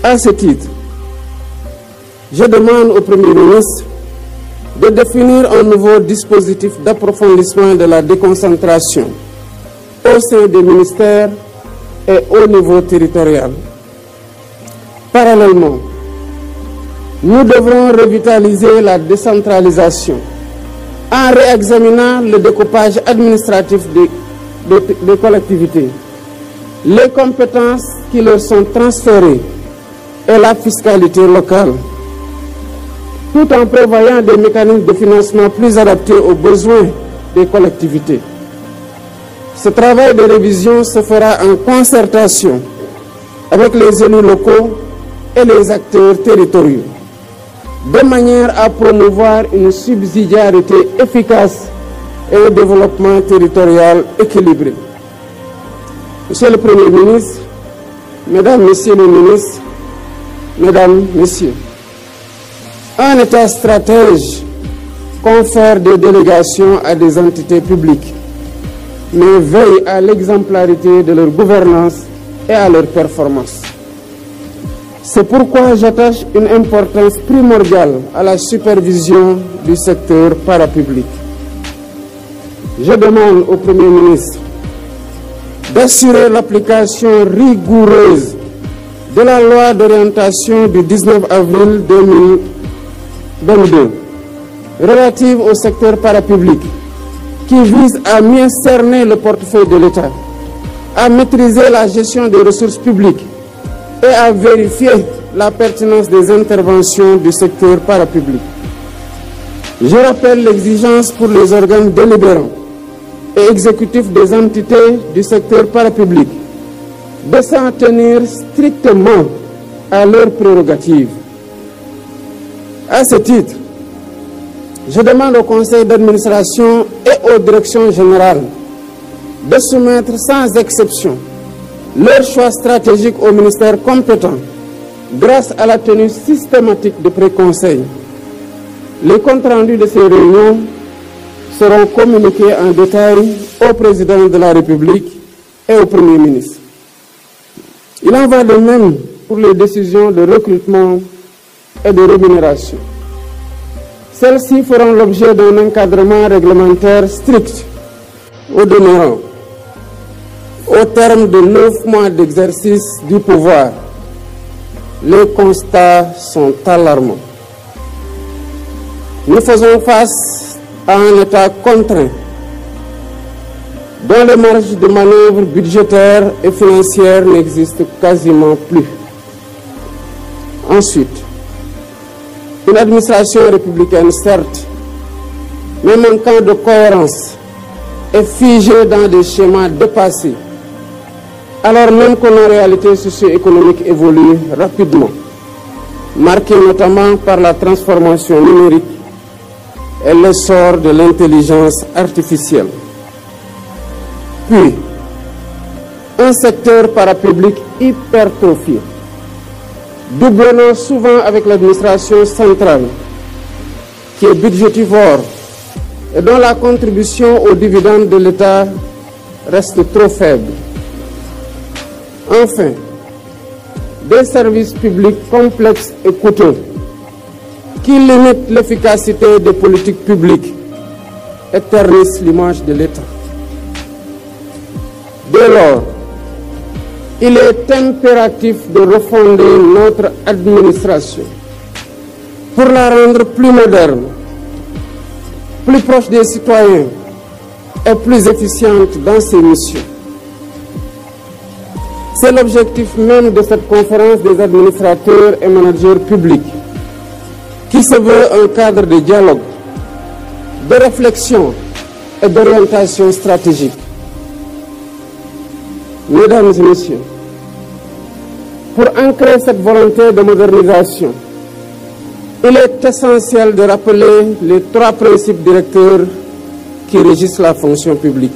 À ce titre, je demande au Premier ministre de définir un nouveau dispositif d'approfondissement de la déconcentration au sein des ministères et au niveau territorial. Parallèlement, nous devrons revitaliser la décentralisation en réexaminant le découpage administratif des collectivités, les compétences qui leur sont transférées et la fiscalité locale, tout en prévoyant des mécanismes de financement plus adaptés aux besoins des collectivités. Ce travail de révision se fera en concertation avec les élus locaux et les acteurs territoriaux, de manière à promouvoir une subsidiarité efficace et un développement territorial équilibré. Monsieur le Premier ministre, Mesdames, Messieurs les ministres, Mesdames, Messieurs, un État stratège confère des délégations à des entités publiques, mais veille à l'exemplarité de leur gouvernance et à leur performance. C'est pourquoi j'attache une importance primordiale à la supervision du secteur parapublic. Je demande au Premier ministre d'assurer l'application rigoureuse de la loi d'orientation du 19 avril 2022 relative au secteur parapublic, qui vise à mieux cerner le portefeuille de l'État, à maîtriser la gestion des ressources publiques et à vérifier la pertinence des interventions du secteur parapublic. Je rappelle l'exigence pour les organes délibérants et exécutifs des entités du secteur parapublic de s'en tenir strictement à leurs prérogatives. À ce titre, je demande au conseil d'administration et aux directions générales de soumettre sans exception leur choix stratégique au ministère compétent grâce à la tenue systématique de pré-conseils. Les comptes rendus de ces réunions seront communiqués en détail au président de la République et au Premier ministre. Il en va de même pour les décisions de recrutement et de rémunération. Celles-ci feront l'objet d'un encadrement réglementaire strict. Au demeurant, au terme de 9 mois d'exercice du pouvoir, les constats sont alarmants. Nous faisons face à un État contraint, dont les marges de manœuvre budgétaires et financières n'existent quasiment plus. Ensuite, une administration républicaine, certes, mais manquant de cohérence et figée dans des schémas dépassés, alors même que nos réalités socio-économiques évoluent rapidement, marquées notamment par la transformation numérique et l'essor de l'intelligence artificielle. Puis, un secteur parapublic hypertrophié, doublonnant souvent avec l'administration centrale, qui est budgétivore et dont la contribution aux dividendes de l'État reste trop faible. Enfin, des services publics complexes et coûteux qui limitent l'efficacité des politiques publiques et ternissent l'image de l'État. Dès lors, il est impératif de refonder notre administration pour la rendre plus moderne, plus proche des citoyens et plus efficiente dans ses missions. C'est l'objectif même de cette conférence des administrateurs et managers publics, qui se veut un cadre de dialogue, de réflexion et d'orientation stratégique. Mesdames et messieurs, pour ancrer cette volonté de modernisation, il est essentiel de rappeler les 3 principes directeurs qui régissent la fonction publique.